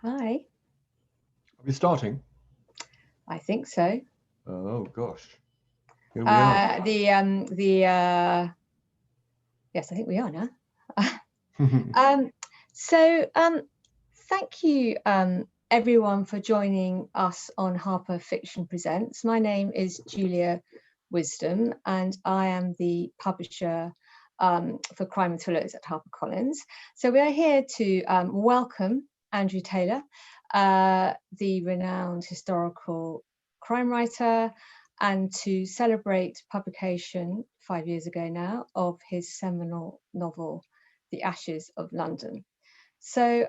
Hi, Are we starting? I think so. Oh gosh, here we are. Yes, I think we are now. um, Thank you, everyone, for joining us on Harper Fiction Presents. My name is Julia Wisdom, and I am the publisher for crime and thrillers at HarperCollins. So we are here to welcome Andrew Taylor, the renowned historical crime writer, and to celebrate publication 5 years ago now of his seminal novel, The Ashes of London. So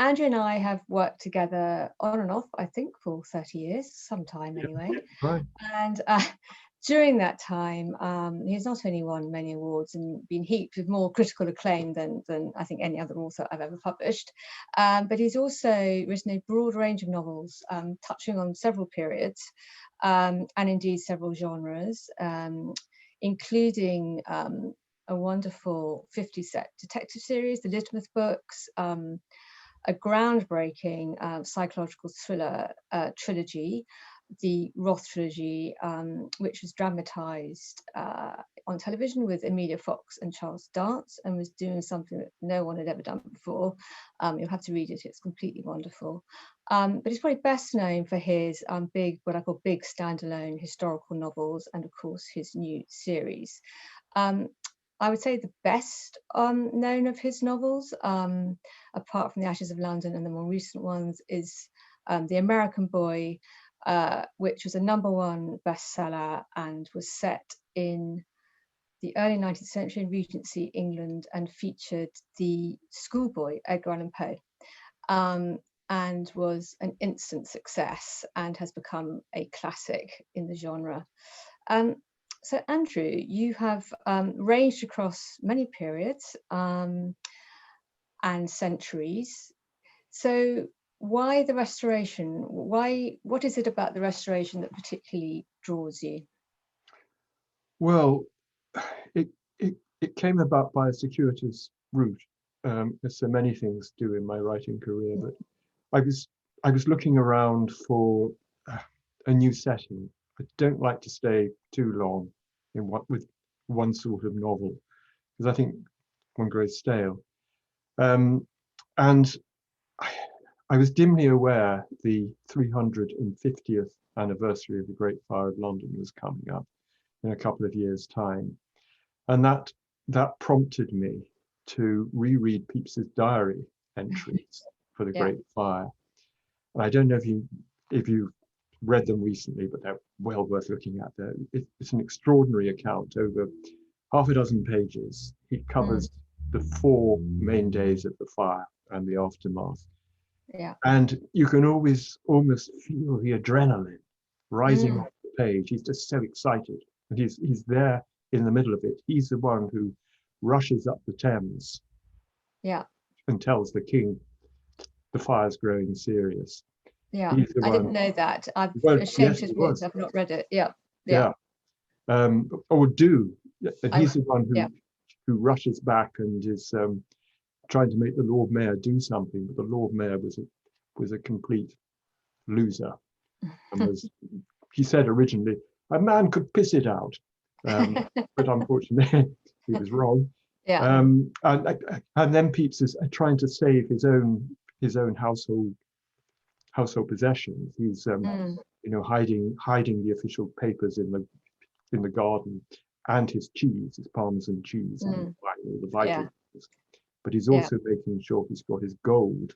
Andrew and I have worked together on and off, I think, for 30 years, some time anyway. Right. And during that time, he's not only won many awards and been heaped with more critical acclaim than I think any other author I've ever published, but he's also written a broad range of novels touching on several periods and indeed several genres, including a wonderful 50-set detective series, the Litmus books, a groundbreaking psychological thriller trilogy, the Roth trilogy, which was dramatized on television with Emilia Fox and Charles Dance, and was doing something that no one had ever done before. You'll have to read it, it's completely wonderful. But he's probably best known for his what I call big standalone historical novels, and of course his new series. I would say the best known of his novels, apart from The Ashes of London and the more recent ones, is The American Boy, which was a #1 bestseller and was set in the early 19th century in Regency England and featured the schoolboy Edgar Allan Poe, and was an instant success and has become a classic in the genre. So Andrew, you have ranged across many periods and centuries. So why the Restoration? What is it about the Restoration that particularly draws you? Well, it, it came about by a circuitous route, as so many things do in my writing career. But I was looking around for a new setting. I don't like to stay too long in with one sort of novel because I think one grows stale. Um, and I was dimly aware the 350th anniversary of the Great Fire of London was coming up in a couple of years' time, and that prompted me to reread Pepys's diary entries for the Yeah. Great Fire. And I don't know if you read them recently, but they're well worth looking at. It's an extraordinary account over half a dozen pages. It covers the 4 main days of the fire and the aftermath. Yeah. And you can always almost feel the adrenaline rising off the page. He's just so excited. And he's there in the middle of it. He's the one who rushes up the Thames, Yeah. and tells the king the fire's growing serious. Yeah. He's the I one. didn't know that. I'm Well, ashamed yes, to he admit was. I've not read it. Yeah. Yeah. Or do. And he's the one Yeah. who rushes back and is trying to make the Lord Mayor do something, but the Lord Mayor was a complete loser, and he said originally a man could piss it out, but unfortunately he was wrong. Yeah. And then Pepys is trying to save his own household possessions. He's hiding the official papers in the garden, and his cheese, his Parmesan cheese, and all the vital things. But he's also making sure he's got his gold,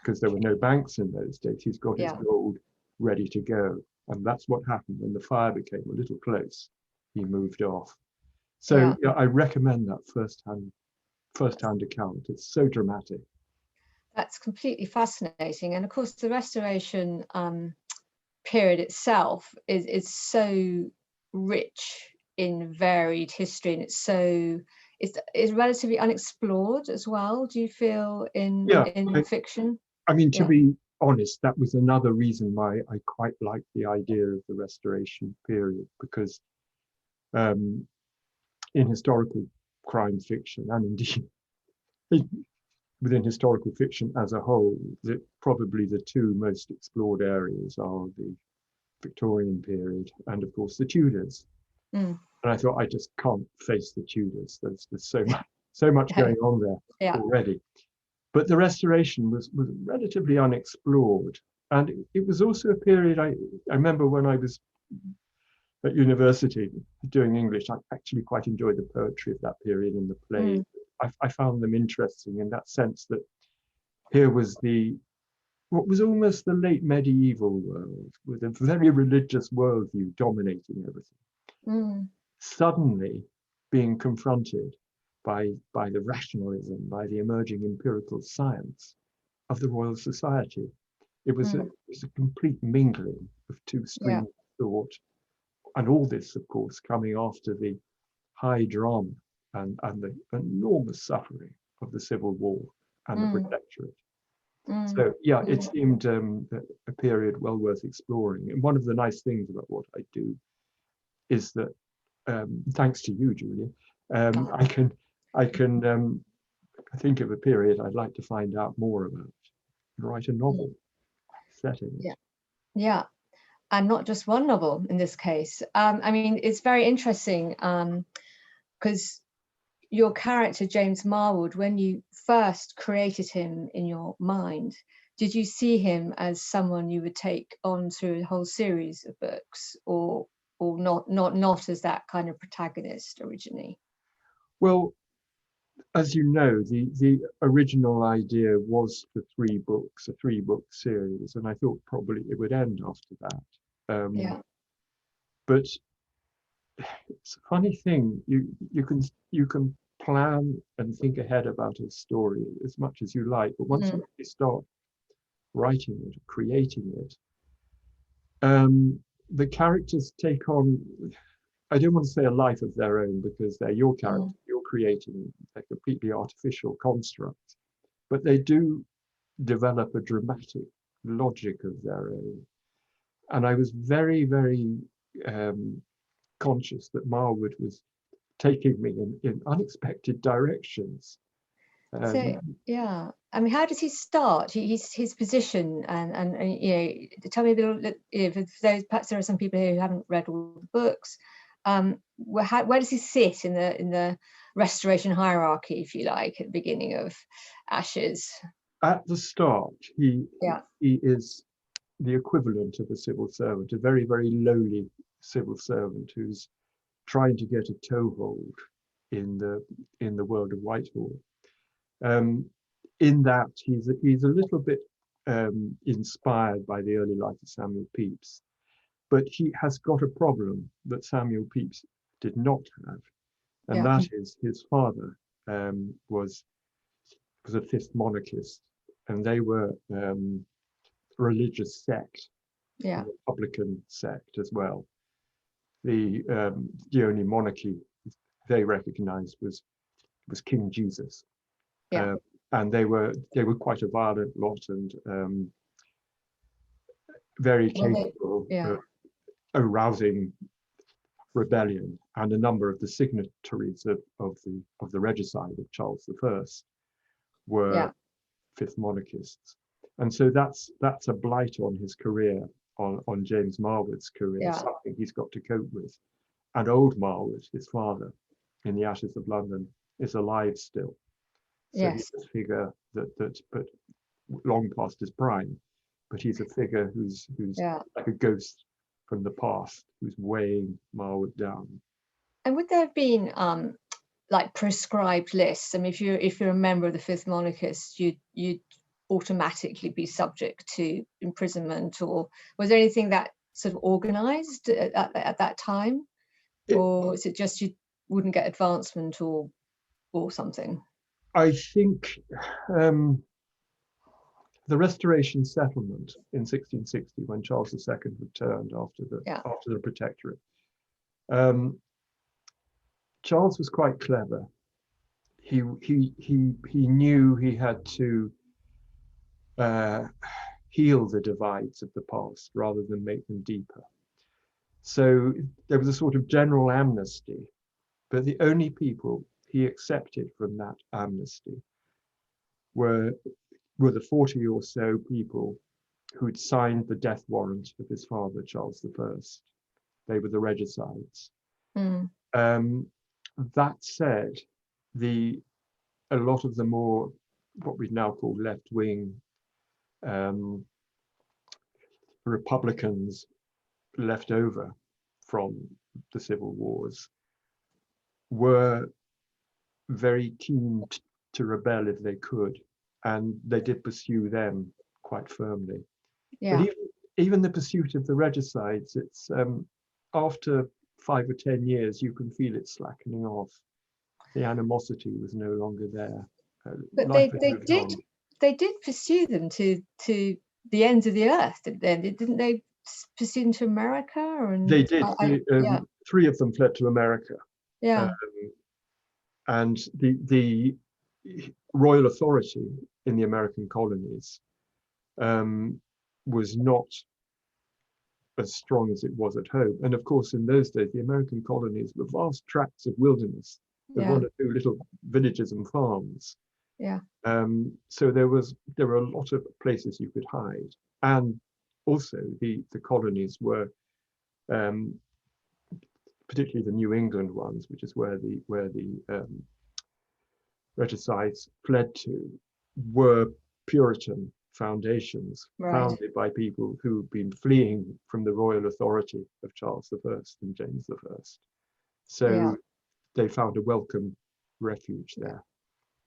because there were no banks in those days. He's got his gold ready to go. And that's what happened when the fire became a little close. He moved off. So I recommend that first-hand account. It's so dramatic. That's completely fascinating. And of course, the Restoration period itself is so rich in varied history, and it's relatively unexplored as well. Do you feel in fiction? I mean, to be honest, that was another reason why I quite liked the idea of the Restoration period, because in historical crime fiction, and indeed within historical fiction as a whole, that probably the two most explored areas are the Victorian period and, of course, the Tudors. Mm. And I thought, I just can't face the Tudors. There's so much going on there Yeah. already. But the Restoration was relatively unexplored. And it was also a period, I remember when I was at university doing English, I actually quite enjoyed the poetry of that period and the plays. I found them interesting in that sense that here was what was almost the late medieval world, with a very religious worldview dominating everything, suddenly being confronted by the rationalism, by the emerging empirical science of the Royal Society. It was a complete mingling of two streams of thought, and all this, of course, coming after the high drama and the enormous suffering of the Civil War and the Protectorate. So yeah, it seemed a period well worth exploring. And one of the nice things about what I do is that, thanks to you, Julia, I can think of a period I'd like to find out more about and write a novel set in it. Yeah, and not just one novel in this case. I mean, it's very interesting because your character, James Marwood, when you first created him in your mind, did you see him as someone you would take on through a whole series of books, or not as that kind of protagonist originally? Well, as you know, the original idea was for 3 books, a 3-book series, and I thought probably it would end after that. But it's a funny thing. You can plan and think ahead about a story as much as you like, but once you actually start writing it, creating it, the characters take on, I don't want to say a life of their own, because they're your character, you're creating a completely artificial construct, but they do develop a dramatic logic of their own. And I was very, very conscious that Marwood was taking me in unexpected directions. So yeah, I mean, how does he start? His position and you know, tell me a little. For those, perhaps there are some people here who haven't read all the books. Where does he sit in the Restoration hierarchy, if you like, at the beginning of Ashes? At the start, he is the equivalent of a civil servant, a very, very lowly civil servant who's trying to get a toehold in the world of Whitehall. In that he's a little bit inspired by the early life of Samuel Pepys, but he has got a problem that Samuel Pepys did not have, and that is his father was a fifth monarchist, and they were a religious sect, a Republican sect as well. The only monarchy they recognized was King Jesus. And they were quite a violent lot, and very capable of arousing rebellion. And a number of the signatories of the regicide of Charles I were fifth monarchists. And so that's a blight on his career, on James Marwood's career, something he's got to cope with. And old Marwood, his father, in the Ashes of London, is alive still. So he's a figure that but long past his prime, but he's a figure who's like a ghost from the past, who's weighing Marwood down. And would there have been like prescribed lists? I mean, if you're a member of the fifth monarchists, you'd automatically be subject to imprisonment, or was there anything that sort of organized at that time, or is it just you wouldn't get advancement or something? I think the Restoration settlement in 1660, when Charles II returned after the Protectorate, Charles was quite clever. He knew he had to heal the divides of the past rather than make them deeper. So there was a sort of general amnesty, but the only people he accepted from that amnesty were the 40 or so people who'd signed the death warrant of his father, Charles I. They were the regicides. Mm. That said, a lot of the more what we now call left-wing Republicans left over from the civil wars were very keen to rebel if they could, and they did pursue them quite firmly. But Yeah. even the pursuit of the regicides, it's after 5 or 10 years, you can feel it slackening off. The animosity was no longer there. But Life had moved on. they did pursue them to the ends of the earth, didn't they pursue them to America? They did. Yeah. 3 of them fled to America. Yeah. And the royal authority in the American colonies was not as strong as it was at home. And of course, in those days, the American colonies were vast tracts of wilderness with 1 or 2 little villages and farms. Yeah. So there were a lot of places you could hide. And also the colonies were, particularly the New England ones, which is where the regicides fled to, were Puritan foundations founded by people who'd been fleeing from the royal authority of Charles I and James I. So they found a welcome refuge there.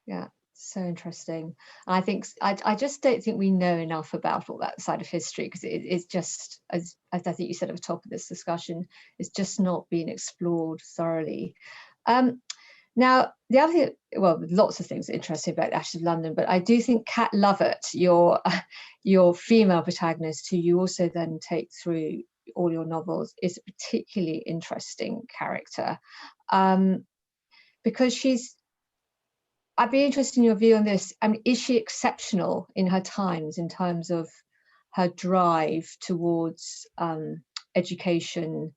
Yeah, so interesting. I think I just don't think we know enough about all that side of history, because it's just, as I think you said at the top of this discussion, it's just not been explored thoroughly. Now, the other thing, well, lots of things interesting about the Ashes of London, but I do think Cat Lovett, your female protagonist, who you also then take through all your novels, is a particularly interesting character, because I'd be interested in your view on this. I mean, is she exceptional in her times in terms of her drive towards education?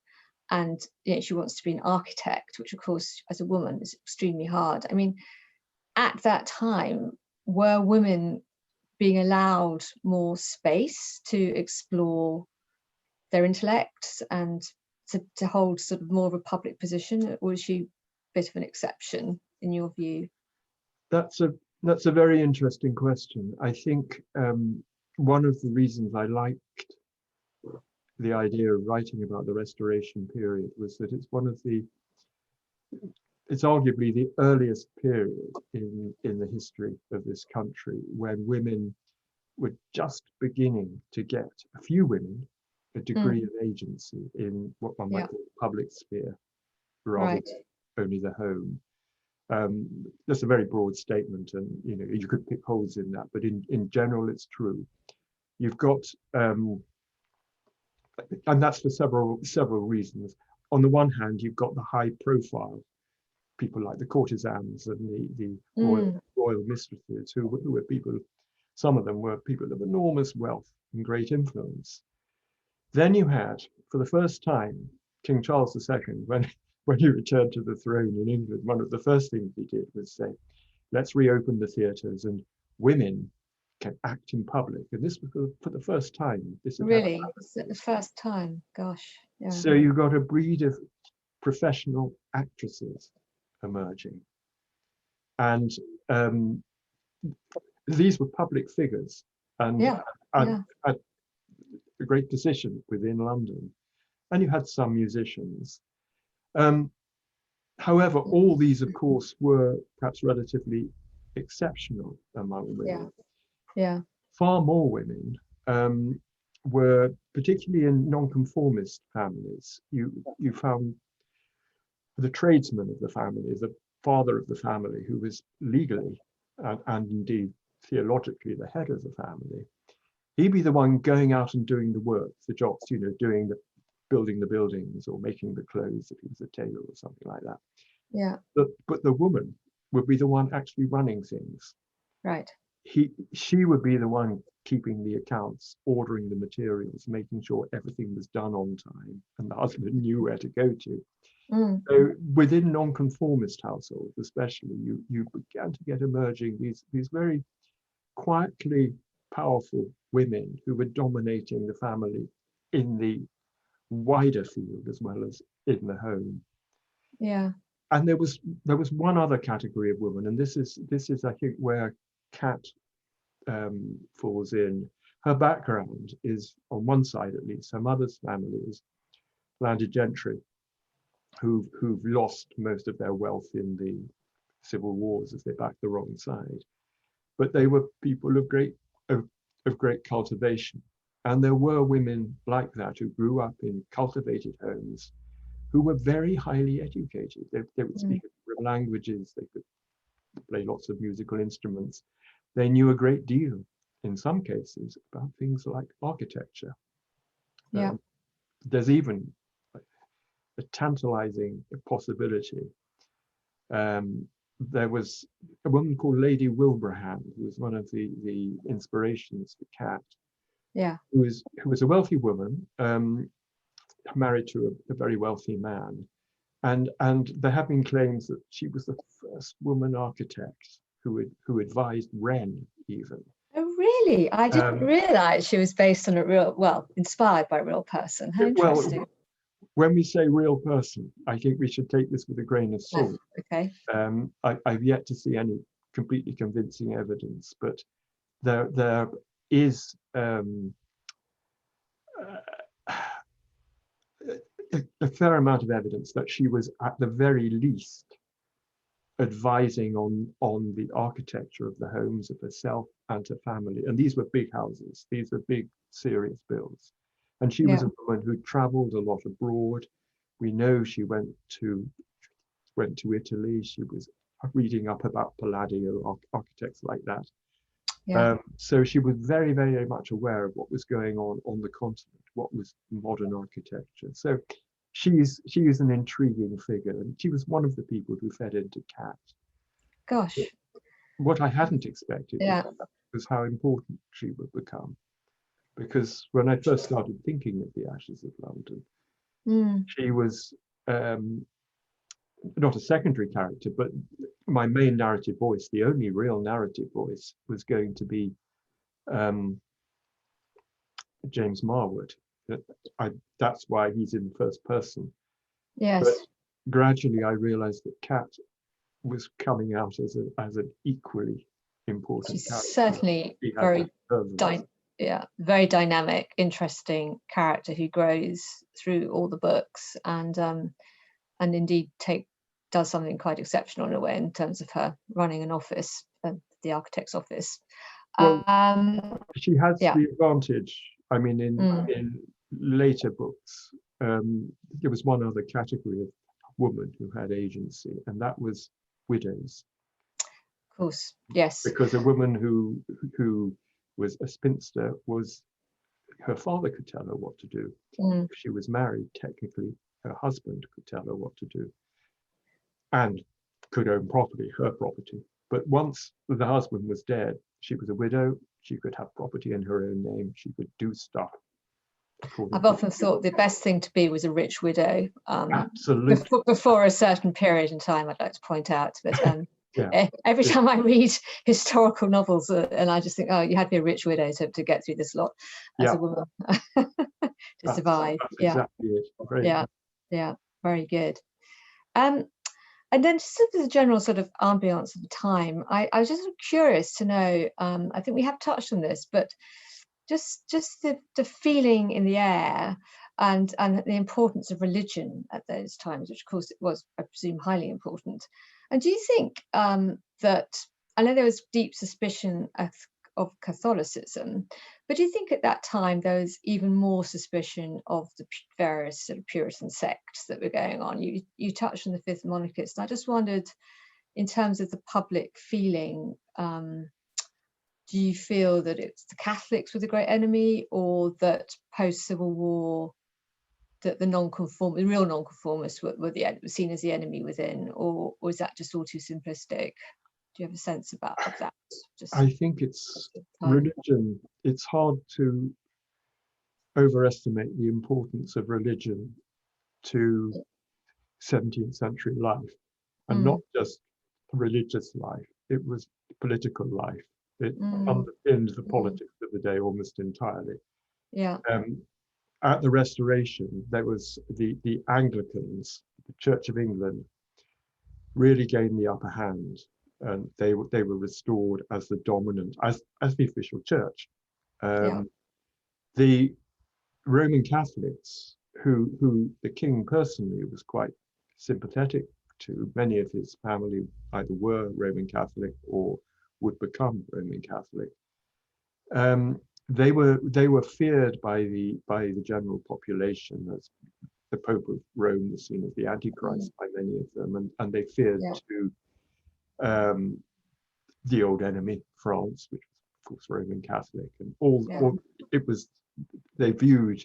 And she wants to be an architect, which of course, as a woman, is extremely hard. I mean, at that time, were women being allowed more space to explore their intellects and to hold sort of more of a public position, or was she a bit of an exception in your view? That's a very interesting question. I think one of the reasons I liked the idea of writing about the Restoration period was that it's arguably the earliest period in the history of this country when women were just beginning to get, a few women, a degree of agency in what one might call the public sphere, rather than only the home. That's a very broad statement, and you could pick holes in that, but in general, it's true. You've got and that's for several reasons. On the one hand, you've got the high profile people like the courtesans and the royal mistresses, who were people, some of them were people of enormous wealth and great influence. Then you had, for the first time, King Charles II, when he returned to the throne in England, one of the first things he did was say, let's reopen the theatres and women can act in public. And this was for the first time. Really? Is it the first time? Gosh. Yeah. So you got a breed of professional actresses emerging. And these were public figures and had a great position within London. And you had some musicians. However, all these, of course, were perhaps relatively exceptional among women. Yeah. Far more women were, particularly in nonconformist families, you found the tradesman of the family, the father of the family, who was legally and indeed theologically the head of the family. He'd be the one going out and doing the work, the jobs, building the buildings or making the clothes if he was a tailor or something like that. Yeah. But the woman would be the one actually running things. Right. She would be the one keeping the accounts, ordering the materials, making sure everything was done on time, and the husband knew where to go to. So within nonconformist households, especially, you began to get emerging these very quietly powerful women who were dominating the family in the wider field as well as in the home. Yeah. And there was one other category of women, and this is I think where Kat falls in. Her background is, on one side at least, her mother's family is landed gentry who've lost most of their wealth in the civil wars as they backed the wrong side. But they were people of great cultivation. And there were women like that who grew up in cultivated homes who were very highly educated. They would speak languages, they could play lots of musical instruments. They knew a great deal, in some cases, about things like architecture. Yeah. There's even a tantalizing possibility. There was a woman called Lady Wilbraham, who was one of the inspirations for Kat. Yeah. Who was a wealthy woman, married to a very wealthy man. And there have been claims that she was the first woman architect who advised Wren even. Oh, really? I didn't realize she was based on inspired by a real person. How interesting. Well, when we say real person, I think we should take this with a grain of salt. Okay. I've yet to see any completely convincing evidence, but there is a fair amount of evidence that she was at the very least advising on the architecture of the homes of herself and her family. And these were big houses. These were big, serious builds. And she was a woman who traveled a lot abroad. We know she went to Italy. She was reading up about Palladio, architects like that. Yeah. So she was very, very much aware of what was going on the continent, what was modern architecture. So she is an intriguing figure, and she was one of the people who fed into Kat. Gosh. What I hadn't expected was how important she would become. Because when I first started thinking of The Ashes of London, she was not a secondary character, but my main narrative voice, the only real narrative voice, was going to be James Marwood. That's why he's in first person. Yes. But gradually I realized that Kat was coming out as an equally important character. She's certainly very dynamic, interesting character who grows through all the books, and indeed does something quite exceptional in a way in terms of her running an office, the architect's office. Well, she has the advantage. I mean, in later books, there was one other category of woman who had agency, and that was widows. Of course, yes. Because a woman who was a spinster her father could tell her what to do. If she was married, technically, her husband could tell her what to do, and could own property, her property. But once the husband was dead, she was a widow. She could have property in her own name. She could do stuff. I've often thought the best thing to be was a rich widow. Absolutely. Before a certain period in time, I'd like to point out. But every time I read historical novels, and I just think, oh, you had to be a rich widow to get through this lot as a woman to survive. That's exactly it. Very good. And then just as a general sort of ambience of the time, I was just curious to know, I think we have touched on this, but just the feeling in the air and the importance of religion at those times, which of course it was, I presume, highly important. And do you think that, I know there was deep suspicion of Catholicism, but do you think at that time there was even more suspicion of the various sort of Puritan sects that were going on? You touched on the Fifth Monarchist, and I just wondered, in terms of the public feeling, do you feel that it's the Catholics were the great enemy, or that post-Civil War that the real nonconformists were seen as the enemy within, or is that just all too simplistic? Do you have a sense of that? I think it's religion. It's hard to overestimate the importance of religion to 17th century life, and not just religious life. It was political life. It Mm. underpinned the Mm. politics of the day almost entirely. Yeah. At the Restoration, there was the Anglicans, the Church of England, really gained the upper hand, and they were restored as the dominant, as the official church. Yeah. The Roman Catholics, who the king personally was quite sympathetic to, many of his family either were Roman Catholic or would become Roman Catholic. They were feared by the general population, as the Pope of Rome was seen as the Antichrist by many of them, and they feared to the old enemy, France, which was of course Roman Catholic, and all it was. They viewed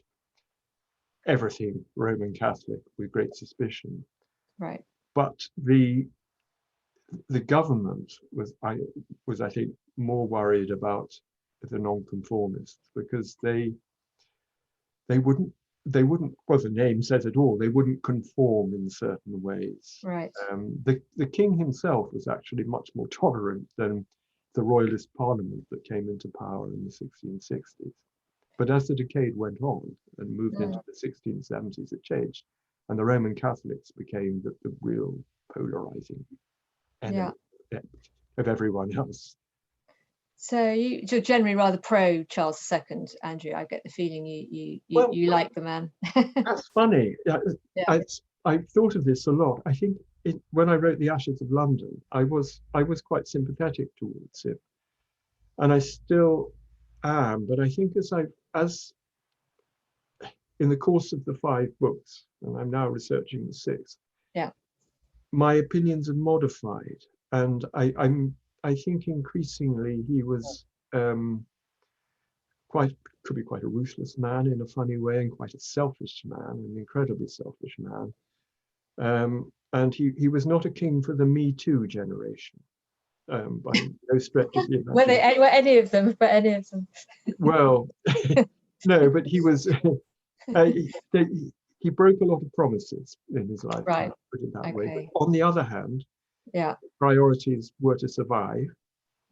everything Roman Catholic with great suspicion. Right. But the government was I think more worried about the nonconformists, because they wouldn't well, the name says it all, they wouldn't conform in certain ways. Right. The king himself was actually much more tolerant than the royalist parliament that came into power in the 1660s. But as the decade went on and moved into the 1670s, it changed, and the Roman Catholics became the real polarizing enemy of everyone else. So you're generally rather pro Charles II, Andrew. I get the feeling you like the man. That's funny. I've thought of this a lot. I think when I wrote The Ashes of London, I was quite sympathetic towards him, and I still am. But I think as in the course of the 5 books, and I'm now researching the 6th, my opinions are modified, and I think increasingly he was could be quite a ruthless man in a funny way, and quite a selfish man, an incredibly selfish man. And he was not a king for the Me Too generation, by no stretch of the imagination. Were any of them? But any of them? Well, no, but he was. He broke a lot of promises in his lifetime, Right. put it that way. Okay. But on the other hand, Yeah. priorities were to survive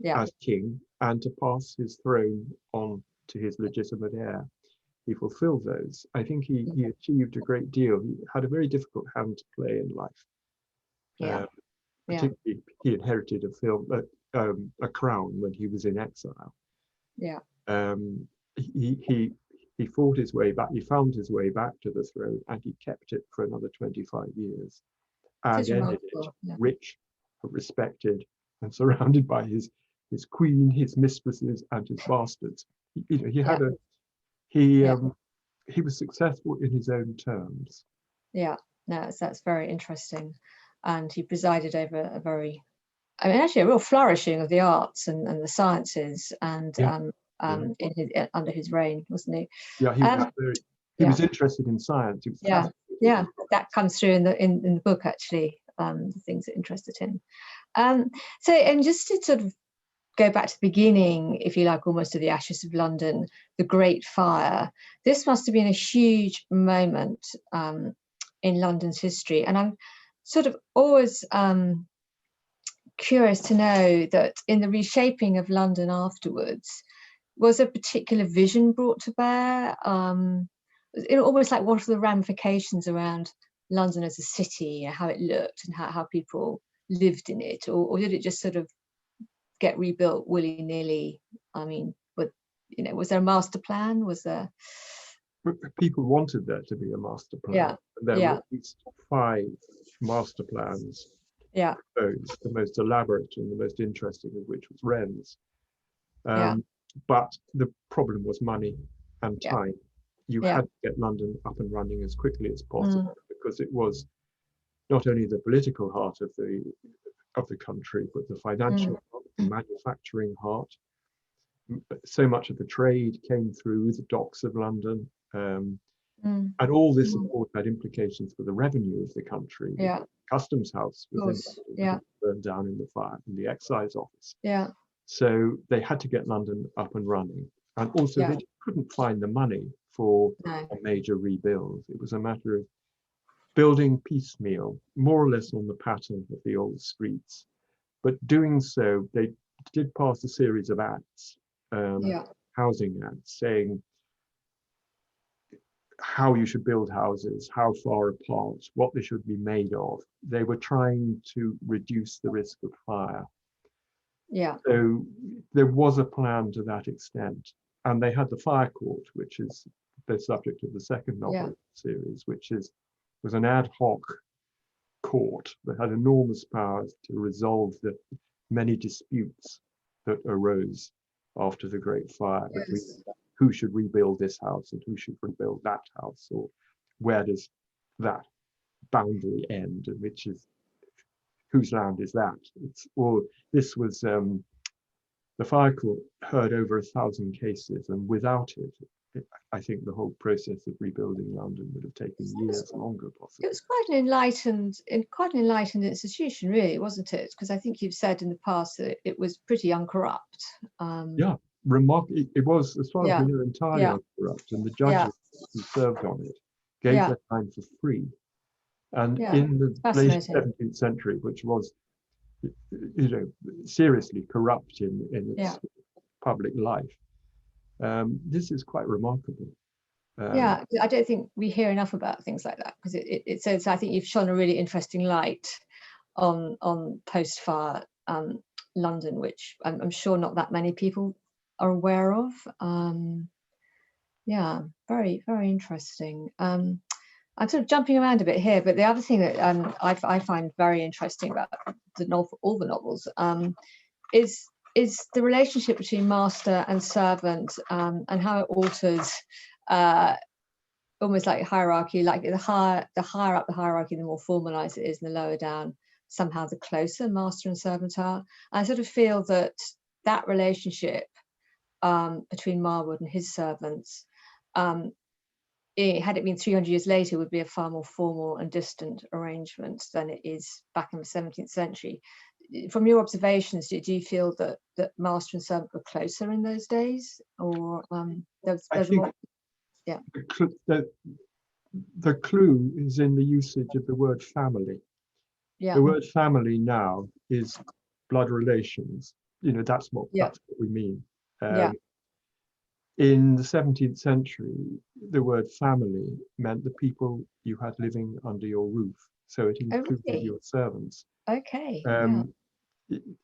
as king and to pass his throne on to his legitimate heir. He fulfilled those. I think he achieved a great deal. He had a very difficult hand to play in life. Particularly, he inherited a crown when he was in exile. He fought his way back. He found his way back to the throne, and he kept it for another 25 years, and ended it rich, respected, and surrounded by his queen, his mistresses, and his bastards. He was successful in his own terms. Yeah, no, that's very interesting, and he presided over a very, actually a real flourishing of the arts and the sciences, and under his reign, wasn't he? Yeah, he was interested in science. He was that comes through in the book, actually, the things that interested him. So, and just to sort of go back to the beginning, if you like, almost to the Ashes of London, the Great Fire. This must have been a huge moment in London's history, and I'm sort of always curious to know that in the reshaping of London afterwards, was a particular vision brought to bear? Almost like, what are the ramifications around London as a city, how it looked, and how people lived in it, or did it just sort of get rebuilt willy-nilly? I mean, was there a master plan? Was there? People wanted there to be a master plan. There were at least 5 master plans proposed, the most elaborate and the most interesting of which was Wren's. But the problem was money and time. You had to get London up and running as quickly as possible, because it was not only the political heart of the country, but the financial heart, the manufacturing heart. So much of the trade came through the docks of London, and all this, of course, had implications for the revenue of the country. The Customs House was burned down in the fire, in the excise office. So they had to get London up and running, and also they couldn't find the money for a major rebuild. It was a matter of building piecemeal, more or less on the pattern of the old streets. But doing so, they did pass a series of acts, Yeah. housing acts, saying how you should build houses, how far apart, what they should be made of. They were trying to reduce the risk of fire. Yeah. So there was a plan to that extent. And they had the Fire Court, which is the subject of the second novel series, which was an ad hoc court that had enormous powers to resolve the many disputes that arose after the Great Fire between who should rebuild this house and who should rebuild that house, or where does that boundary end, and which is whose land is that? It's all this was the Fire Court heard over 1,000 cases, and without it, I think the whole process of rebuilding London would have taken years longer, possibly. It was quite an enlightened institution, really, wasn't it? Because I think you've said in the past that it was pretty uncorrupt. Yeah, remarkable. It was, as far as we know, entirely uncorrupt, and the judges who served on it gave their time for free. And in the late 17th century, which was, seriously corrupt in its public life, this is quite remarkable. I don't think we hear enough about things like that, because it says, I think you've shone a really interesting light on post-fire London, which I'm sure not that many people are aware of. Very, very interesting. I'm sort of jumping around a bit here, but the other thing that I find very interesting about all the novels is the relationship between master and servant, and how it alters, almost like hierarchy. Like the higher up the hierarchy, the more formalized it is, and the lower down, somehow the closer master and servant are. I sort of feel that relationship between Marwood and his servants, had it been 300 years later, would be a far more formal and distant arrangement than it is back in the 17th century. From your observations, do you feel that master and servant were closer in those days, or I think more? The clue is in the usage of the word family. The word family now is blood relations. That's what we mean. In the 17th century, the word family meant the people you had living under your roof. So it included your servants.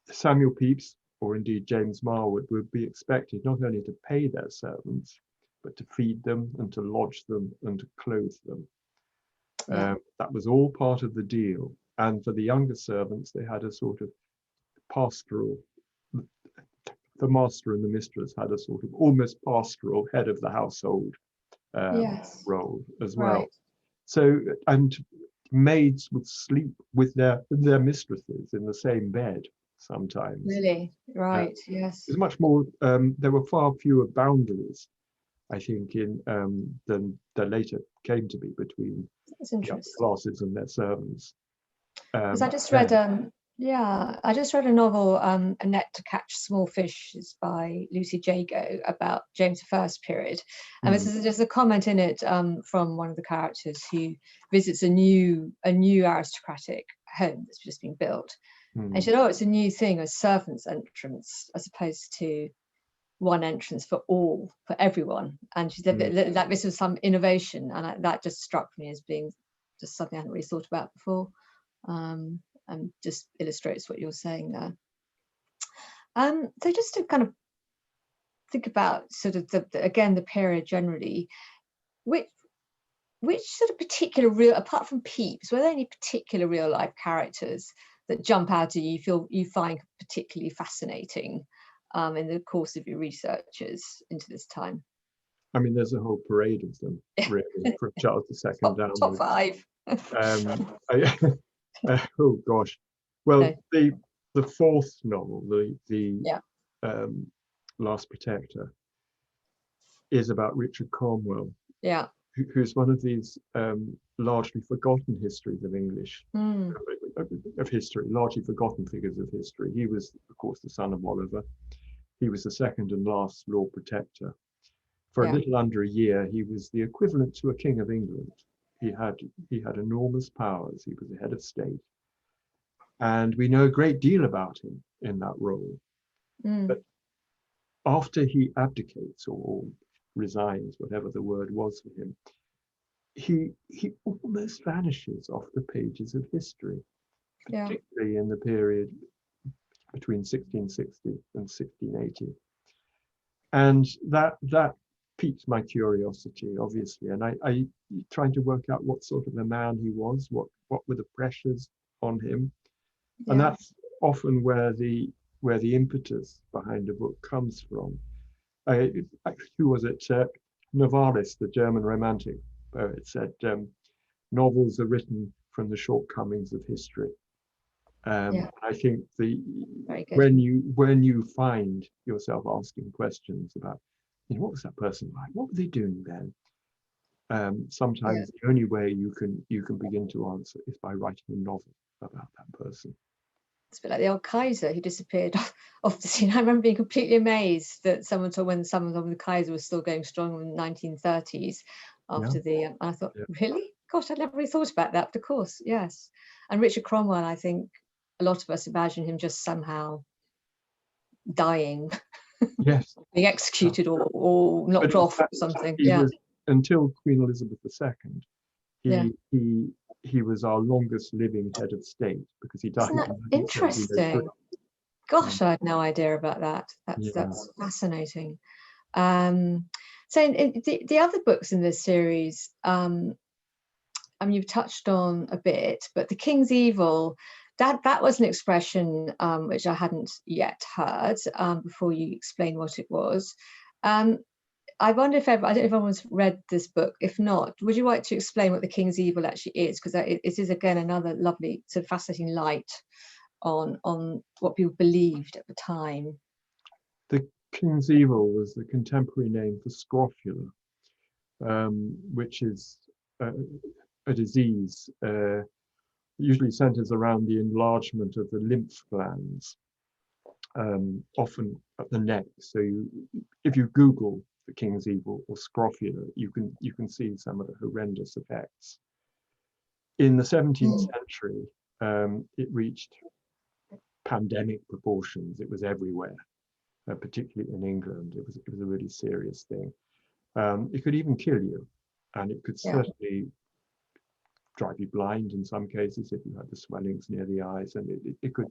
Samuel Pepys, or indeed James Marwood, would be expected not only to pay their servants, but to feed them and to lodge them and to clothe them. That was all part of the deal. And for the younger servants, they had a sort of pastoral, the master and the mistress had a sort of almost pastoral head of the household role as well. So, and maids would sleep with their mistresses in the same bed sometimes. Really? Right, yes. There's much more, there were far fewer boundaries, I think, than there later came to be between the classes and their servants. Because I just read a novel, A Net to Catch Small Fishes by Lucy Jago, about James I's period. And there's a comment in it from one of the characters who visits a new aristocratic home that's just been built. And she said, oh, it's a new thing, a servant's entrance, as opposed to one entrance for everyone. And she said that this was some innovation, and that just struck me as being just something I hadn't really thought about before. And just illustrates what you're saying there. So just to kind of think about sort of the period generally, which sort of particular apart from Pepys, were there any particular real life characters that jump out at you find particularly fascinating in the course of your researches into this time? I mean, there's a whole parade of them, really, from Charles II downwards. Top five. Oh gosh. Well, the fourth novel, the Last Protector, is about Richard Cromwell. Who's one of these largely forgotten histories of English, of history, largely forgotten figures of history. He was, of course, the son of Oliver. He was the second and last Lord Protector. For a little under a year, he was the equivalent to a king of England. He had enormous powers. He was the head of state. And we know a great deal about him in that role. But after he abdicates or resigns, whatever the word was for him, he almost vanishes off the pages of history, Yeah. particularly in the period between 1660 and 1680. And that piqued my curiosity, obviously. And I trying to work out what sort of a man he was, what were the pressures on him. And Yeah. that's often where the impetus behind a book comes from. Who was it? Novalis, the German Romantic poet, said novels are written from the shortcomings of history. Yeah. I think Very good. when you find yourself asking questions about, what was that person like? What were they doing then? Sometimes the only way you can begin to answer is by writing a novel about that person. It's a bit like the old Kaiser who disappeared off the scene. I remember being completely amazed that someone told when someone told me the Kaiser was still going strong in the 1930s after and I thought, really? Gosh, I'd never really thought about that. But of course, yes. And Richard Cromwell, I think a lot of us imagine him just somehow dying, Yes, being executed or knocked off or something. He was, until Queen Elizabeth II, he was our longest living head of state because he died in 1973. Interesting. Gosh, I had no idea about that. That's fascinating. So in the other books in this series, you've touched on a bit, but the King's Evil, that was an expression which I hadn't yet heard before you explained what it was. I wonder if I don't know if everyone's read this book. If not, would you like to explain what the King's Evil actually is? Because it is again another lovely, sort of fascinating light on what people believed at the time. The King's Evil was the contemporary name for scrofula, which is a disease usually centers around the enlargement of the lymph glands, often at the neck. So if you Google the King's Evil or scrofula, you can see some of the horrendous effects. In the 17th century, it reached pandemic proportions. It was everywhere, particularly in England. It was a really serious thing. It could even kill you, and it could certainly drive you blind in some cases if you had the swellings near the eyes, and it could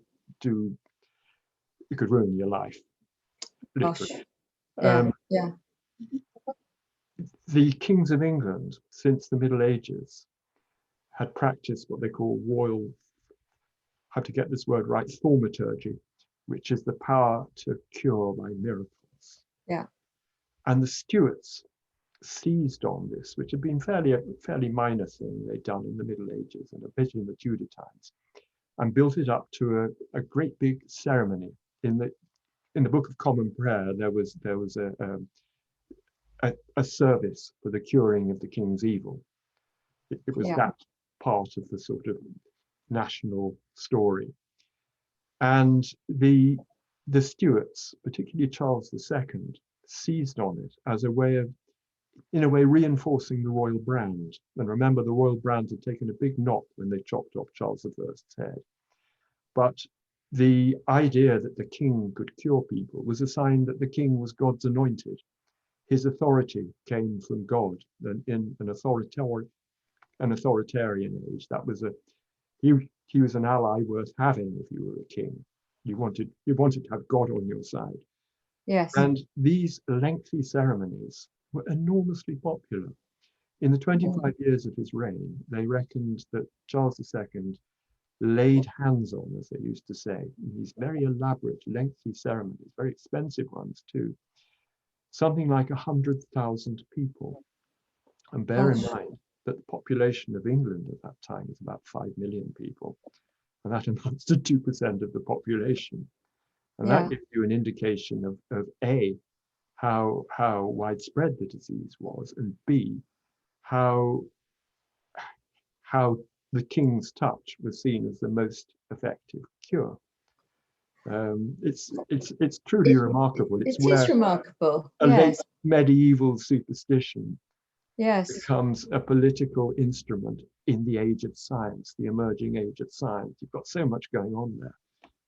ruin your life, literally. The kings of England, since the Middle Ages, had practiced what they call royal, how to get this word right, thaumaturgy, which is the power to cure by miracles. And the Stuarts seized on this, which had been a fairly minor thing they'd done in the Middle Ages and a bit in the Tudor times, and built it up to a great big ceremony. In the Book of Common Prayer, there was a service for the curing of the King's Evil. It was that part of the sort of national story. And the Stuarts, particularly Charles II, seized on it as a way of, in a way, reinforcing the royal brand. And remember, the royal brand had taken a big knock when they chopped off Charles I's head. But the idea that the king could cure people was a sign that the king was God's anointed. His authority came from God. And in an authoritarian age, that was he was an ally worth having if you were a king. You wanted to have God on your side. And these lengthy ceremonies were enormously popular. In the 25 years of his reign, they reckoned that Charles II laid hands on, as they used to say, in these very elaborate, lengthy ceremonies, very expensive ones too, something like 100,000 people. And bear in mind that the population of England at that time is about 5 million people, and that amounts to 2% of the population. And that gives you an indication of A, how widespread the disease was, and B, how the king's touch was seen as the most effective cure. It's truly remarkable. It is remarkable. A late medieval superstition Yes. becomes a political instrument in the age of science, the emerging age of science. You've got so much going on there.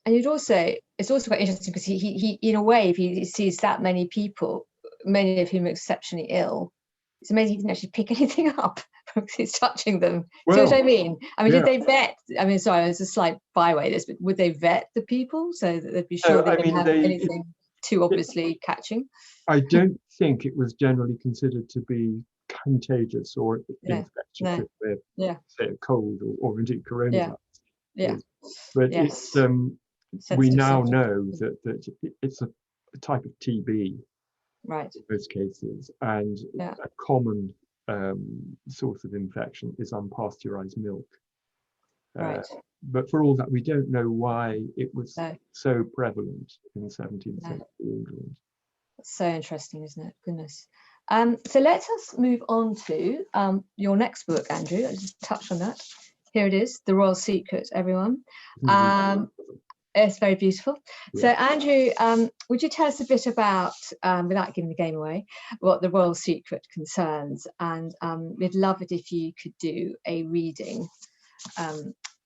And it's also quite interesting because he in a way, if he sees that many people, many of whom are exceptionally ill, it's amazing he didn't actually pick anything up because he's touching them. See what I mean? I mean, yeah. did they vet? I mean, sorry, it's a slight byway this, but would they vet the people so that they'd be sure they didn't have anything too obviously catching? I don't think it was generally considered to be contagious or infectious, if they're, say, a cold or indeed coronavirus. But yes. it's we now know that it's a type of TB, right, in most cases, and a common source of infection is unpasteurized milk. Right. But for all that, we don't know why it was so prevalent in 17th century England. That's so interesting, isn't it? Goodness. So let us move on to your next book, Andrew. I'll just touch on that. Here it is, The Royal Secret, everyone. It's very beautiful. Yeah. So Andrew, would you tell us a bit about, without giving the game away, what The Royal Secret concerns? And we'd love it if you could do a reading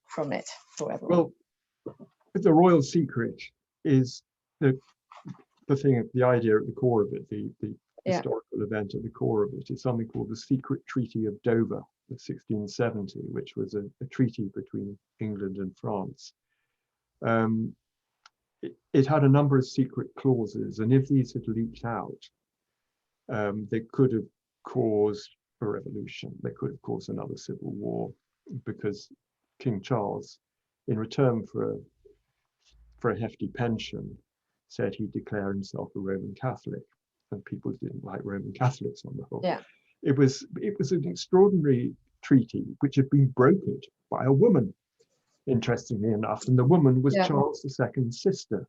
from it for everyone. Well, The Royal Secret is the thing, the idea at the core of it, the historical event at the core of it is something called the Secret Treaty of Dover of 1670, which was a treaty between England and France. It had a number of secret clauses, and if these had leaked out, they could have caused a revolution. They could have caused another civil war, because King Charles, in return for a hefty pension, said he'd declare himself a Roman Catholic, and people didn't like Roman Catholics on the whole. Yeah. It was an extraordinary treaty which had been brokered by a woman, interestingly enough, and the woman was Charles II's sister,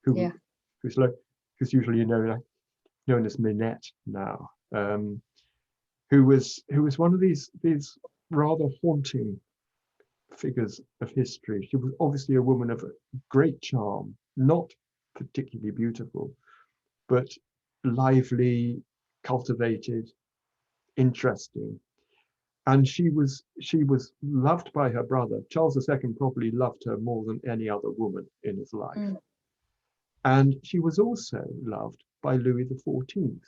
who's usually known as Minette now, who was one of these rather haunting figures of history. She was obviously a woman of great charm, not particularly beautiful, but lively, cultivated, interesting. And she was loved by her brother. Charles II probably loved her more than any other woman in his life. And she was also loved by Louis XIV,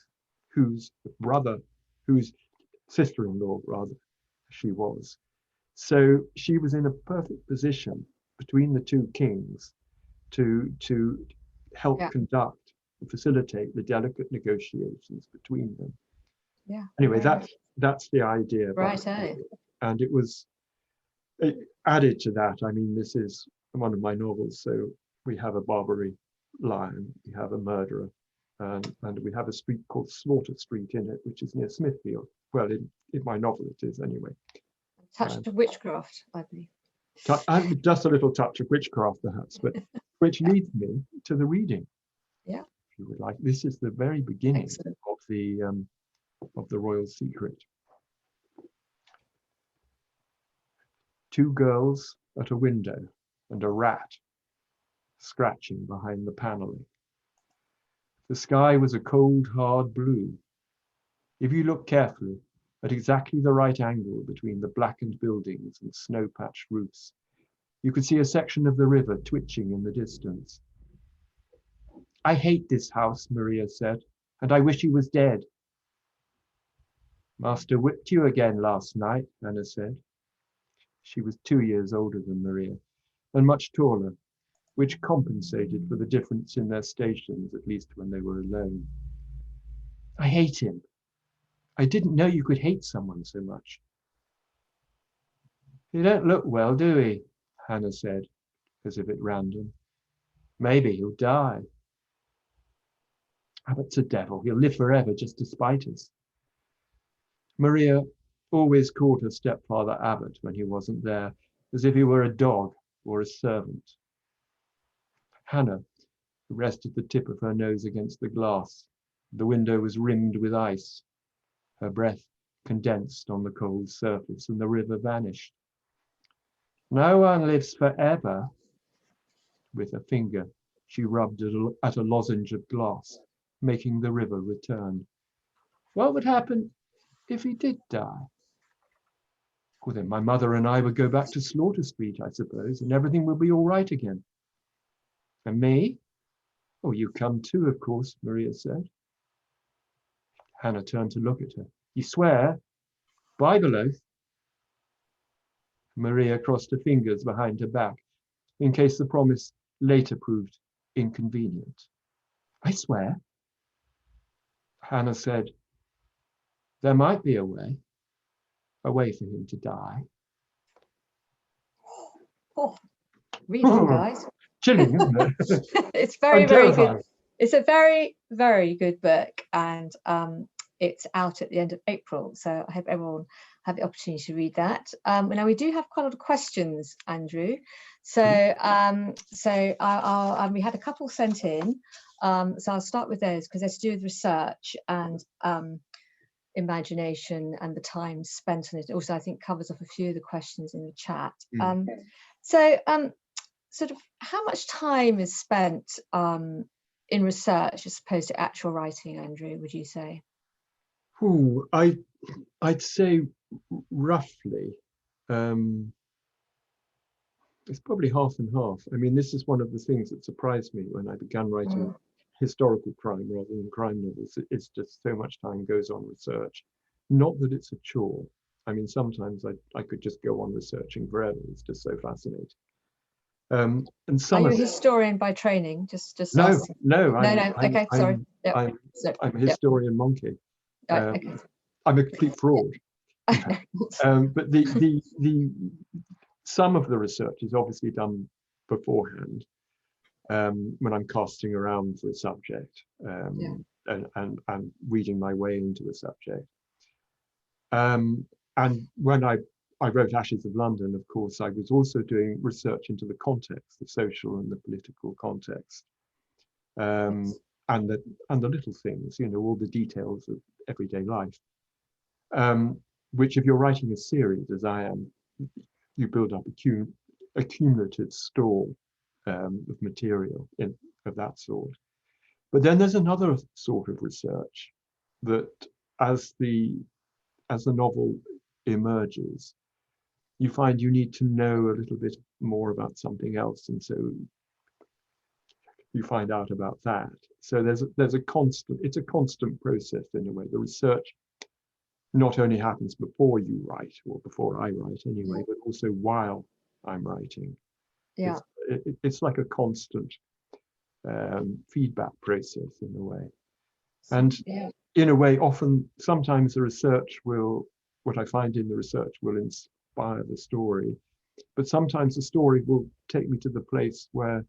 whose sister-in-law, rather, she was. So she was in a perfect position between the two kings to help conduct and facilitate the delicate negotiations between them. Yeah. Anyway, that's the idea. Right. And it added to that. I mean, this is one of my novels, so we have a Barbary lion, we have a murderer, and we have a street called Slaughter Street in it, which is near Smithfield. Well, in my novel it is anyway. Touch of witchcraft, I believe. And just a little touch of witchcraft, perhaps, but which leads me to the reading. Yeah. If you would like, this is the very beginning of the Royal Secret. Two girls at a window and a rat scratching behind the paneling. The sky was a cold, hard blue. If you look carefully, at exactly the right angle between the blackened buildings and snow-patched roofs, you could see a section of the river twitching in the distance. "I hate this house," Maria said, "and I wish he was dead." "Master whipped you again last night," Anna said. She was 2 years older than Maria and much taller, which compensated for the difference in their stations, at least when they were alone. "I hate him. I didn't know you could hate someone so much." "He don't look well, do he?" Hannah said, as if at random. "Maybe he'll die." "Abbott's a devil. He'll live forever just to spite us." Maria always called her stepfather Abbott when he wasn't there, as if he were a dog or a servant. Hannah rested the tip of her nose against the glass. The window was rimmed with ice. Her breath condensed on the cold surface, and the river vanished. "No one lives forever." With her finger, she rubbed at a lozenge of glass, making the river return. "What would happen if he did die?" "Well, then my mother and I would go back to Slaughter Street, I suppose, and everything would be all right again." And me? Oh, you come too, of course, Maria said. Hannah turned to look at her. You swear? Bible oath? Maria crossed her fingers behind her back, in case the promise later proved inconvenient. I swear. Hannah said, there might be a way for him to die. Oh, reading, guys. Chilling, isn't it? It's very, very good. It's a very, very good book, and it's out at the end of April. So I hope everyone have the opportunity to read that. Now we do have quite a lot of questions, Andrew. So we had a couple sent in. So I'll start with those because they're to do with research and imagination and the time spent on it. Also, I think covers off a few of the questions in the chat. Sort of how much time is spent in research as opposed to actual writing, Andrew, would you say? I'd say roughly it's probably half and half. I mean, this is one of the things that surprised me when I began writing historical crime rather than crime novels. It's just so much time goes on research. Not that it's a chore. I mean, sometimes I could just go on researching forever. It's just so fascinating. And some Are you a historian by training? No. Okay, sorry. I'm a historian monkey. Okay. I'm a complete fraud. But the some of the research is obviously done beforehand when I'm casting around for a subject and reading my way into a subject. And when I wrote Ashes of London, of course, I was also doing research into the context, the social and the political context, and the little things, you know, all the details of everyday life. Which, if you're writing a series, as I am, you build up a cumulative store of material of that sort. But then there's another sort of research that, as the novel emerges, you find you need to know a little bit more about something else, and so you find out about that. So there's a constant process in a way. The research not only happens before you write, or before I write anyway, but also while I'm writing. Yeah. It's like a constant feedback process in a way. And in a way, sometimes the research what I find in the research will inspire the story, but sometimes the story will take me to the place where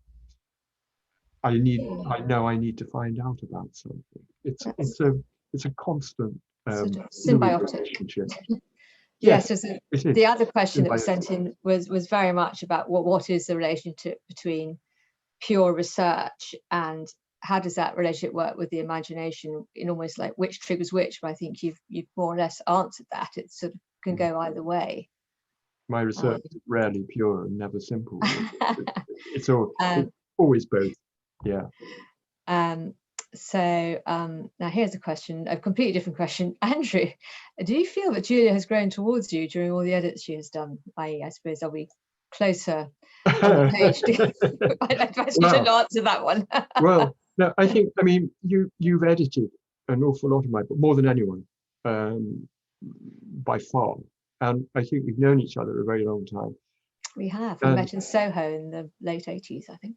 I know I need to find out about something. It's a constant sort of symbiotic relationship. Yes, it the other question that was symbiotic. sent in was very much about what is the relationship between pure research and how does that relationship work with the imagination, in almost like which triggers which. But I think you've more or less answered that. It sort of can go either way. My research is rarely pure and never simple. It's always both. Yeah. Now here's a question, a completely different question. Andrew, do you feel that Julia has grown towards you during all the edits she has done? I suppose, are we closer on the page? You shouldn't answer that one. Well, no, I mean, you've edited an awful lot of my book, more than anyone, by far. And I think we've known each other a very long time. We have. We met in Soho in the late 80s, I think.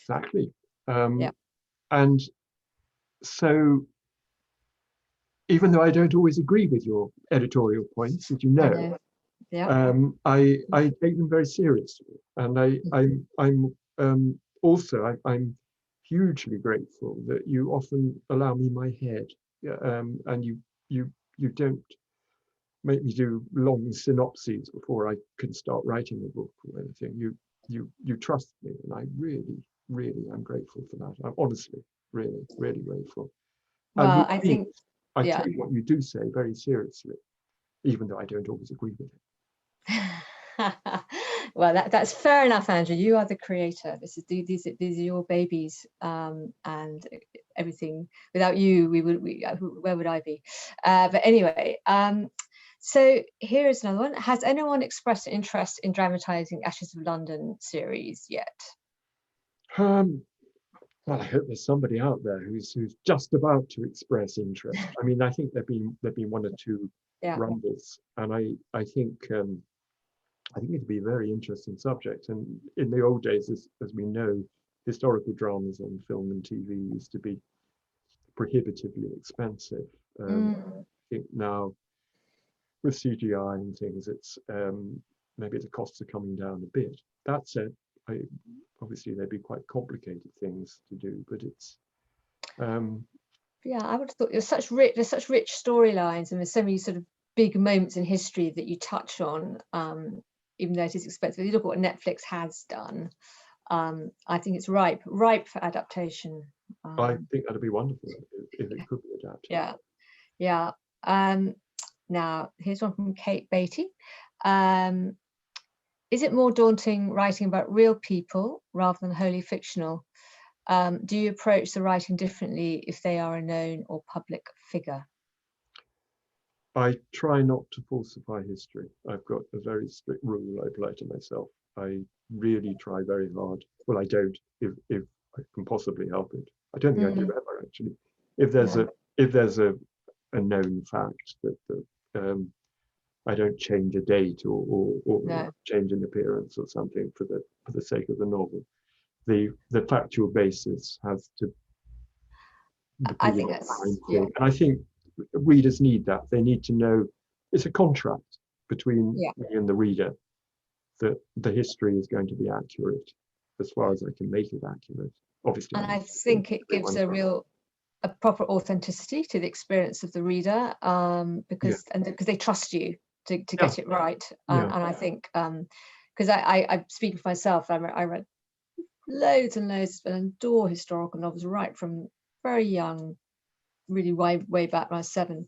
Exactly. And so, even though I don't always agree with your editorial points, as you know, I take them very seriously, and I'm also hugely grateful that you often allow me my head, and you don't make me do long synopses before I can start writing a book or anything. You trust me, and I really am grateful for that. I'm honestly really grateful. Well, I think I take what you do say very seriously, even though I don't always agree with it. Well, that's fair enough, Andrew. You are the creator. These are your babies, and everything. Without you, where would I be? But anyway, so here is another one. Has anyone expressed an interest in dramatizing Ashes of London series yet? well, I hope there's somebody out there who's just about to express interest. I mean, I think there've been one or two Yeah. rumbles, and I think it'd be a very interesting subject. And in the old days, as we know, historical dramas on film and TV used to be prohibitively expensive. I think now with CGI and things, it's maybe the costs are coming down a bit. That said, obviously they'd be quite complicated things to do, but it's Yeah, I would have thought there's such rich storylines, and there's so many sort of big moments in history that you touch on, even though it is expensive. You look at what Netflix has done. I think it's ripe for adaptation. I think that'd be wonderful if it could be adapted. Yeah, yeah. Now here's one from Kate Beatty. Is it more daunting writing about real people rather than wholly fictional? Do you approach the writing differently if they are a known or public figure? I try not to falsify history. I've got a very strict rule I apply to myself. I really try very hard. Well, I don't, if I can possibly help it. I don't think I do ever, actually. If there's a known fact that I don't change a date or No. change an appearance or something for the sake of the novel. The factual basis has to I be think the that's, prime yeah. thing. And I think readers need that. They need to know it's a contract between me and the reader that the history is going to be accurate as far as I can make it accurate. Obviously, And I think it gives a proper authenticity to the experience of the reader, because they trust you to get it right. And I think because I speak for myself, I read loads and loads and adore historical novels right from very young, really way back when I was 7.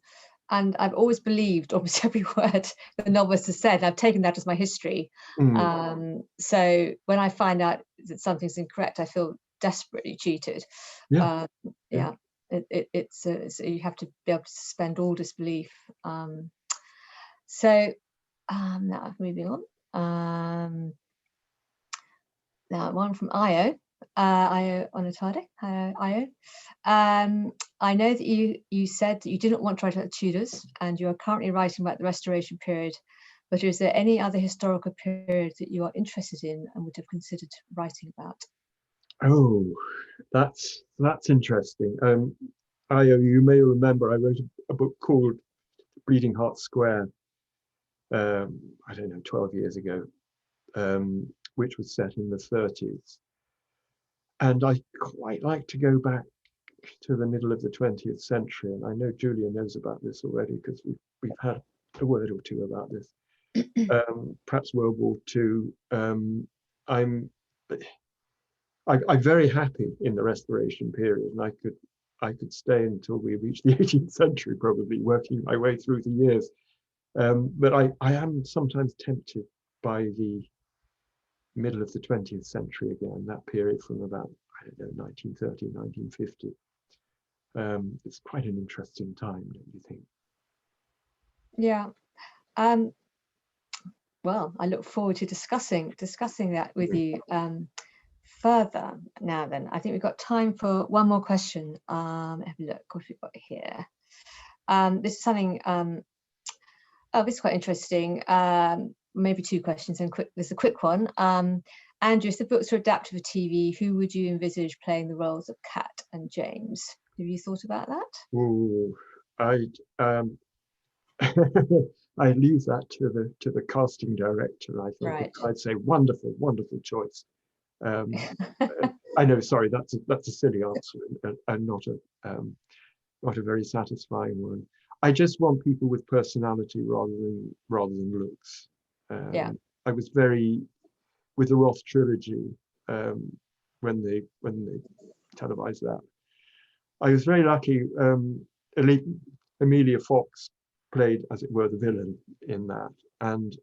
And I've always believed almost every word the novelist has said. I've taken that as my history. So when I find out that something's incorrect, I feel desperately cheated. It's you have to be able to suspend all disbelief. Now moving on. Now one from Io. Io Onatade. Io. I know that you said that you didn't want to write about the Tudors, and you are currently writing about the Restoration period. But is there any other historical period that you are interested in and would have considered writing about? Oh, that's interesting. Io, you may remember I wrote a book called Bleeding Heart Square. I don't know, 12 years ago, which was set in the 30s. And I quite like to go back to the middle of the 20th century. And I know Julia knows about this already because we've had a word or two about this. Perhaps World War II. I'm very happy in the Restoration period, and I could stay until we reach the 18th century, probably working my way through the years. But I am sometimes tempted by the middle of the 20th century again, that period from about, I don't know, 1930, 1950. It's quite an interesting time, don't you think? Yeah. Well, I look forward to discussing that with you further. Now then, I think we've got time for one more question. Have a look what we've got here. This is something this is quite interesting. Maybe 2 questions and quick. There's a quick one. Andrew, if the books were adapted for TV, who would you envisage playing the roles of Kat and James? Have you thought about that? Oh, I leave that to the casting director. I think Right. I'd say wonderful choice. I know, sorry, that's a silly answer and not a very satisfying one. I just want people with personality rather than looks. I was very with the Roth trilogy when they televised that. I was very lucky. Amelia Fox played, as it were, the villain in that, and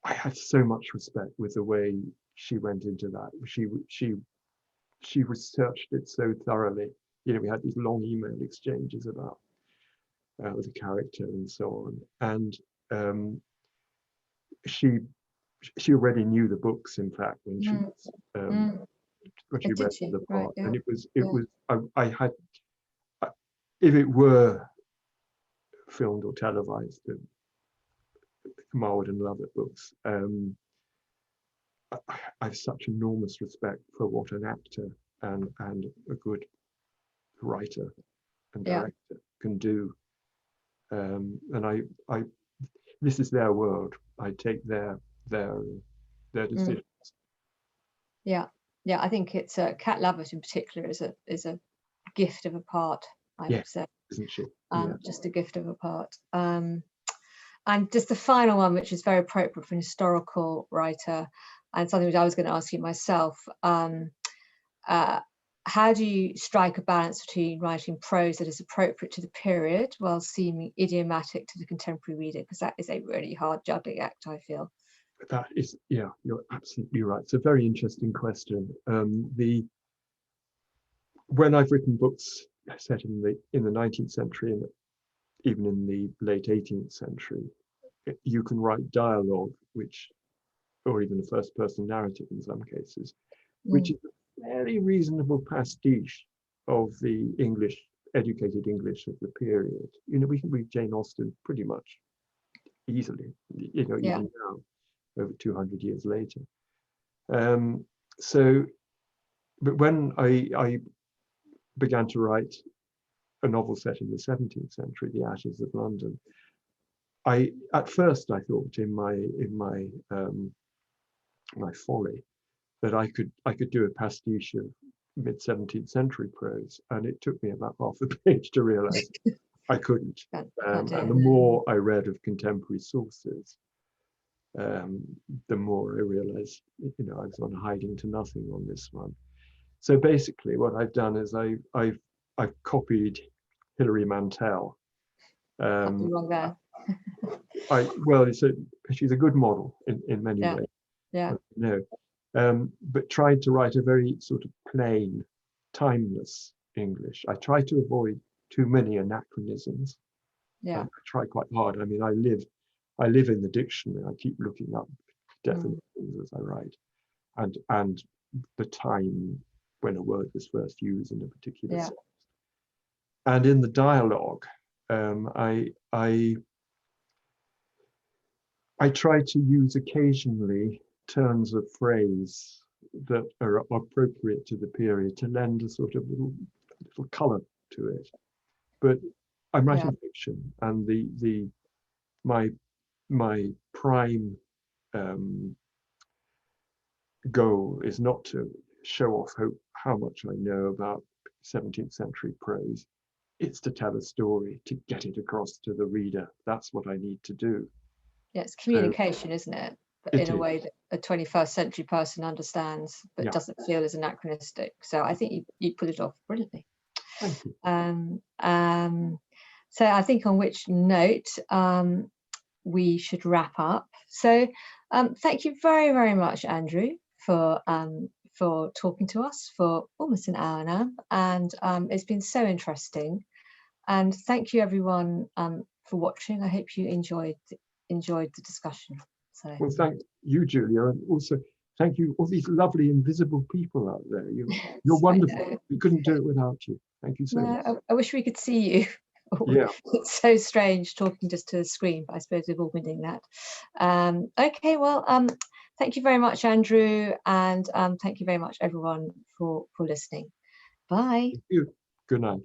I had so much respect with the way she went into that. She researched it so thoroughly. You know, we had these long email exchanges about the character and so on, and she already knew the books. In fact, when she was what she Did read she? for the Right, part, yeah. and it Yeah. was I had, if it were filmed or televised, Ma wouldn't love it books. I have such enormous respect for what an actor and a good writer and Yeah. director can do. And I this is their world. I take their decisions. Yeah. Yeah. I think it's Cat Lovett in particular is a gift of a part, I Yeah, would say. isn't she? Yeah. Just a gift of a part. And just the final one, which is very appropriate for an historical writer, and something which I was going to ask you myself. How do you strike a balance between writing prose that is appropriate to the period while seeming idiomatic to the contemporary reader? Because that is a really hard juggling act, I feel. That is, yeah, you're absolutely right. It's a very interesting question. When I've written books set in the 19th century and even in the late 18th century, you can write dialogue, or even a first-person narrative in some cases, which is a very reasonable pastiche of the educated English of the period. We can read Jane Austen pretty much easily, even now, over 200 years later. But when I began to write a novel set in the 17th century, The Ashes of London, at first I thought in my folly that I could do a pastiche of mid-17th century prose, and it took me about half a page to realize I couldn't. And the more I read of contemporary sources, the more I realized, I was on hiding to nothing on this one. So basically, what I've done is I've copied Hilary Mantel. Wrong there. She's a good model in many ways. Yeah. But tried to write a very sort of plain, timeless English. I try to avoid too many anachronisms. Yeah. I try quite hard. I mean, I live in the dictionary. I keep looking up definitions as I write, and the time when a word was first used in a particular sense. And in the dialogue, I try to use occasionally turns of phrase that are appropriate to the period to lend a sort of little color to it. But I'm writing fiction, and my prime goal is not to show off how much I know about 17th century prose. It's to tell a story, to get it across to the reader. That's what I need to do. Yeah, it's communication, isn't it? But in a way that a 21st century person understands, but doesn't feel as anachronistic. So I think you put it off brilliantly. Thank you. So I think on which note we should wrap up. So thank you very, very much, Andrew, for talking to us for almost an hour now, and it's been so interesting. And thank you, everyone, for watching. I hope you enjoyed the discussion. So. Well, thank you, Julia, and also thank you all these lovely invisible people out there. You're wonderful. We couldn't do it without you. Thank you so much. I wish we could see you. Yeah. It's so strange talking just to a screen, but I suppose we've all been doing that. Okay, well, thank you very much, Andrew, and thank you very much, everyone, for listening. Bye. Thank you. Good night.